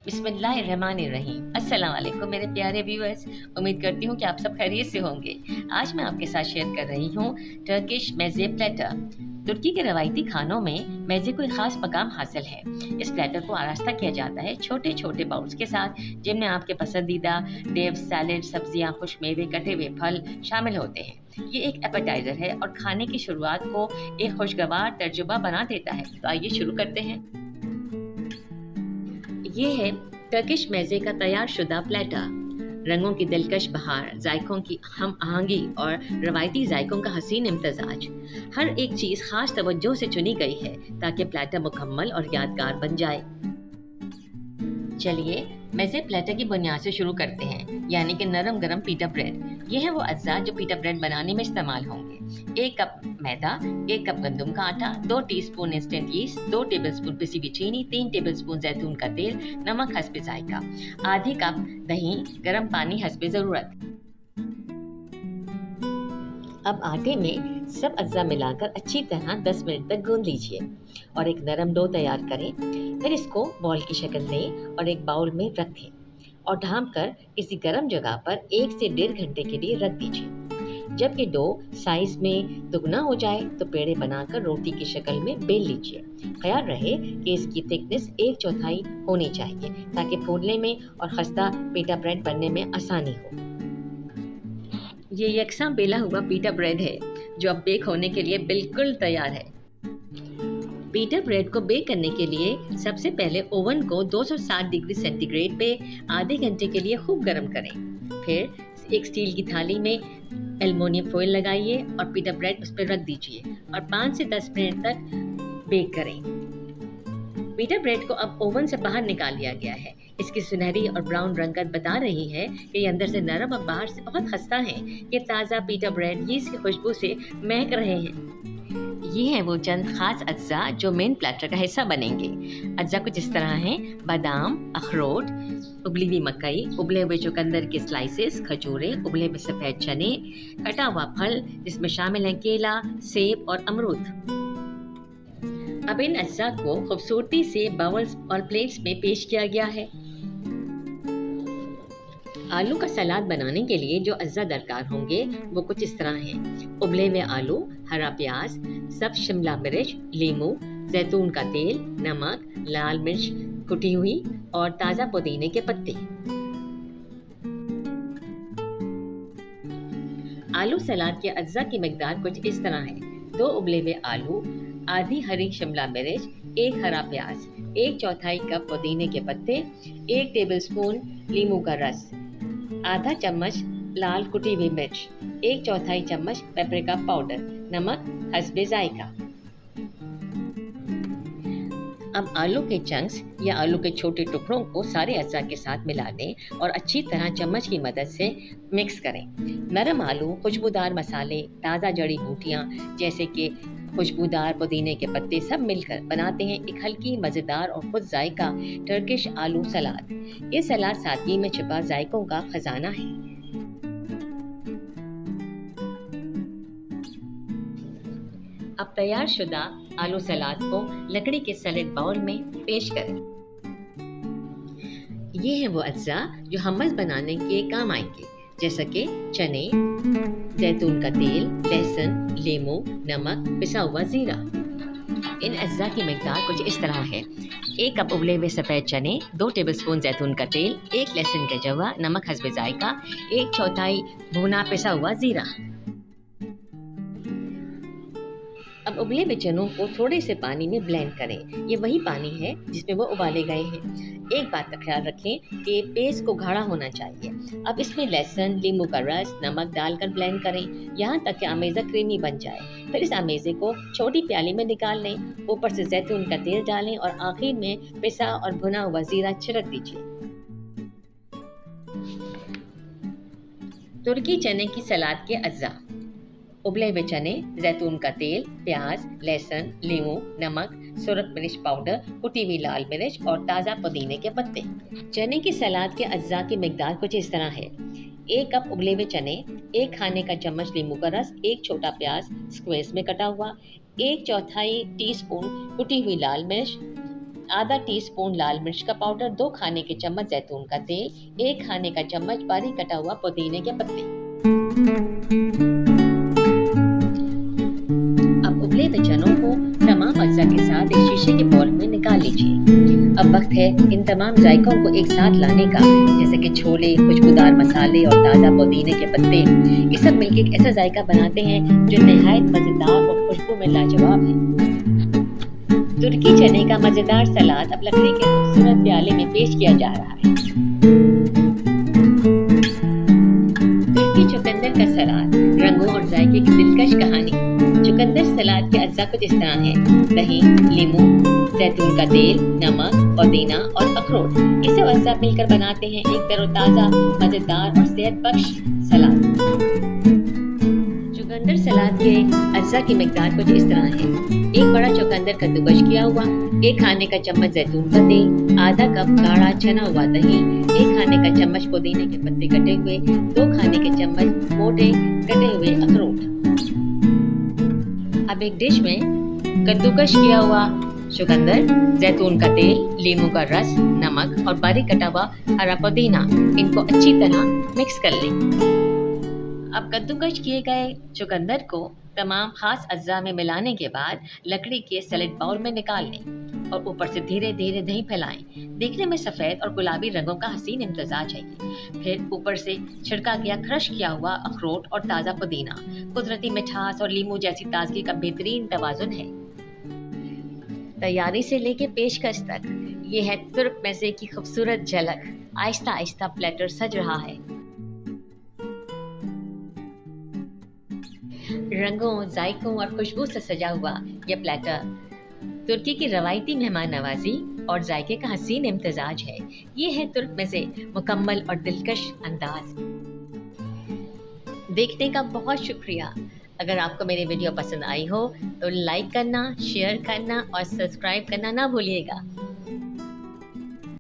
बिस्मिल्लाहिर्रहमानिर्रहीम। अस्सलाम वालेकुम मेरे प्यारे व्यूअर्स। उम्मीद करती हूँ कि आप सब खैरियत से होंगे। आज मैं आपके साथ शेयर कर रही हूँ टर्किश मेज़े प्लेटर। तुर्की के रवायती खानों में मेज़े को एक खास मकाम हासिल है। इस प्लेटर को आरास्ता किया जाता है छोटे छोटे बाउल्स के साथ, जिनमें आपके पसंदीदा डेव सैलेड, सब्जियाँ, खुश मेवे, कटे हुए फल शामिल होते हैं। ये एक एपेटाइज़र है और खाने की शुरुआत को एक खुशगवार तजुर्बा बना देता है। तो आइए शुरू करते हैं। ये है टर्किश मेज़े का तैयार शुदा प्लेटर। रंगों की दिलकश बहार, जायकों की हम आहंगी और रवायती जायकों का हसीन इम्तजाज। हर एक चीज़ खास तवज्जो से चुनी गई है ताकि प्लेटर मुकम्मल और यादगार बन जाए। चलिए मेज़े प्लेटर की बुनियाद से शुरू करते हैं, यानी कि नरम गरम पीटा ब्रेड। ये है वो अज्जा जो पीटा ब्रेड बनाने में इस्तेमाल होंगे। 1 कप मैदा, 1 कप गंदम का आटा, 2 टीस्पून इंस्टेंट यीस्ट, 2 टेबलस्पून पिसी हुई चीनी, 3 टेबलस्पून जैतून का तेल, नमक हस्बे जायका, आधी कप दही, गर्म पानी हस्बे ज़रूरत। अब आटे में सब अज्जा मिलाकर अच्छी तरह 10 मिनट तक गूंद लीजिए और एक नरम डो तैयार करें। फिर इसको बॉल की शक्ल दें और एक बाउल में रखें और ढाँप कर किसी गर्म जगह पर 1 से 1.5 घंटे के लिए रख दीजिए। जब ये डो साइज में दुगना हो जाए तो पेड़े बनाकर रोटी की शक्ल में बेल लीजिए। ख्याल रहे कि इसकी थिकनेस 1/4 होनी चाहिए ताकि फूलने में और खस्ता पीटा ब्रेड बनने में आसानी हो। ये यकसा बेला हुआ पीटा ब्रेड है जो अब बेक होने के लिए बिल्कुल तैयार है। पीटा ब्रेड को बेक करने के लिए सबसे पहले ओवन को 260 डिग्री सेंटीग्रेड पे आधे घंटे के लिए खूब गर्म करें। फिर एक स्टील की थाली में एल्युमिनियम फॉइल लगाइए और पीटा ब्रेड उस पर रख दीजिए और 5 से 10 मिनट तक बेक करें। पीटा ब्रेड को अब ओवन से बाहर निकाल लिया गया है। इसकी सुनहरी और ब्राउन रंगत बता रही है कि ये अंदर से नरम और बाहर से बहुत खस्ता है। ये ताज़ा पीटा ब्रेड ये इसकी खुशबू से महक रहे हैं। ये है वो चंद खास अज्जा जो मेन प्लेटर का हिस्सा बनेंगे। अज्जा कुछ इस तरह हैं: बादाम, अखरोट, उबली हुई मकई, उबले हुए चुकंदर के स्लाइसेस, खजूरें, उबले हुए सफ़ेद चने, कटा हुआ फल जिसमें शामिल हैं केला, सेब और अमरूद। अब इन अज्जा को खूबसूरती से बाउल्स और प्लेट्स में पेश किया गया है। आलू का सलाद बनाने के लिए जो अज्जा दरकार होंगे वो कुछ इस तरह हैं: उबले हुए आलू, हरा प्याज, सब्ज शिमला मिर्च, लीमू, जैतून का तेल, नमक, लाल मिर्च कुटी हुई और ताज़ा पुदीने के पत्ते। आलू सलाद के अज्जा की मिकदार कुछ इस तरह है: 2 उबले हुए आलू, आधी हरी शिमला मिर्च, 1 हरा प्याज, 1/4 कप पुदीने के पत्ते, 1 टेबलस्पून लीमू का रस, आधा चम्मच लाल कुटी हुई मिर्च, 1/4 चम्मच पेपरिका पाउडर, नमक हस्बे जायका। अब आलू के चंक्स या आलू के छोटे टुकड़ों को सारे अज्जा के साथ मिला दें और अच्छी तरह चम्मच की मदद से मिक्स करें। नरम आलू, खुशबूदार मसाले, ताज़ा जड़ी बूटियाँ जैसे कि खुशबूदार पुदीने के पत्ते सब मिलकर बनाते हैं एक हल्की, मज़ेदार और खुद जायका टर्किश आलू सलाद। ये सलाद सादगी में छिपा जायकों का खजाना है। अब तैयार शुदा आलू सलाद को लकड़ी के सैलेड बाउल में पेश करें। ये है वो अज्जा जो हमस बनाने के काम आएंगे, जैसा कि चने, जैतून का तेल, लहसुन, लीमू, नमक, पिसा हुआ जीरा। इन अज्जा की मिकदार कुछ इस तरह है: 1 कप उबले हुए सफ़ेद चने, 2 टेबलस्पून जैतून का तेल, 1 लहसुन का जवा, नमक हस्बे जायका, 1/4 भुना पिसा हुआ जीरा। अब उबले हुए चनों को थोड़े से पानी में ब्लेंड करें। ये वही पानी है जिसमें वो उबाले गए हैं। एक बात का ख्याल रखें कि पेस्ट को गाढ़ा होना चाहिए। अब इसमें लहसुन, लीमू का रस, नमक डालकर ब्लेंड करें यहाँ तक कि अमेज़ा क्रीमी बन जाए। फिर इस अमेज़े को छोटी प्याली में निकाल लें, ऊपर से जैतून का तेल डालें और आखिर में पिसा और भुना हुआ जीरा छिड़क दीजिए। तुर्की चने की सलाद के अज्जा: उबले हुए चने, जैतून का तेल, प्याज, लहसुन, लीमू, नमक, सुरख मिर्च पाउडर, कुटी हुई लाल मिर्च और ताज़ा पुदीने के पत्ते। चने की सलाद के अज्जा की मिकदार कुछ इस तरह है: 1 कप उबले हुए चने, 1 खाने का चम्मच लीमू का रस, 1 छोटा प्याज स्क्वेयर्स में कटा हुआ, 1/4 टीस्पून कुटी हुई लाल मिर्च, आधा टीस्पून लाल मिर्च का पाउडर, 2 खाने के चम्मच जैतून का तेल, 1 खाने का चम्मच बारीक कटा हुआ पुदीने के पत्ते। अब उबले हुए चनों को तमाम अज्जा के साथ एक शीशे के बाउल में निकाल लीजिए। अब वक्त है इन तमाम जायकों को एक साथ लाने का, जैसे कि छोले, खुशबूदार मसाले और ताज़ा पुदीने के पत्ते। ये सब मिलकर एक ऐसा जायका बनाते हैं जो नहायत मजेदार और खुशबू में लाजवाब है। तुर्की चने का मजेदार सलाद अब लकड़ी के खूबसूरत प्याले में पेश किया जा रहा है। तुर्की चुकंदर का सलाद, रंगों और जायके की दिलकश कहानी। चुकंदर सलाद के अज्जा कुछ इस तरह हैं: दही, नींबू, जैतून का तेल, नमक, पुदीना और अखरोट। ये सब अज्जा मिलकर बनाते हैं एक तरोताज़ा, मजेदार और सेहत बख्श सलाद। चुकंदर सलाद के अज्जा की मिकदार कुछ इस तरह है: एक बड़ा चुकंदर कद्दूकश किया हुआ, 1 खाने का चम्मच जैतून का तेल, आधा कप गाढ़ा छना हुआ दही, 1 खाने का चम्मच पुदीने के पत्ते कटे हुए, 2 खाने के चम्मच मोटे कटे हुए अखरोट। अब एक डिश में कद्दूकश किया हुआ चुकंदर, जैतून का तेल, नींबू का रस, नमक और बारीक कटा हुआ हरा पुदीना, इनको अच्छी तरह मिक्स कर लें। अब कद्दूकश किए गए चुकंदर को तमाम खास अज्जा में मिलाने के बाद लकड़ी के सैलेड बाउल में निकाल लें और ऊपर से धीरे धीरे दही फैलाएं। देखने में सफ़ेद और गुलाबी रंगों का हसीन इम्तजाज है। फिर ऊपर से छिड़का गया क्रश किया हुआ अखरोट और ताज़ा पुदीना कुदरती मिठास और नींबू जैसी ताजगी का बेहतरीन तवाजुन है। तैयारी से लेके पेशकश तक ये है तुर्क मज़े की खूबसूरत झलक। आहिस्ता आहिस्ता प्लेटर सज रहा है। रंगों, जायकों और खुशबू से सजा हुआ यह प्लेटर तुर्की की रवायती मेहमान नवाजी और जायके का हसीन इम्तजाज है। ये है तुर्क मज़े मुकम्मल और दिलकश अंदाज। देखने का बहुत शुक्रिया। अगर आपको मेरी वीडियो पसंद आई हो तो लाइक करना, शेयर करना और सब्सक्राइब करना ना भूलिएगा।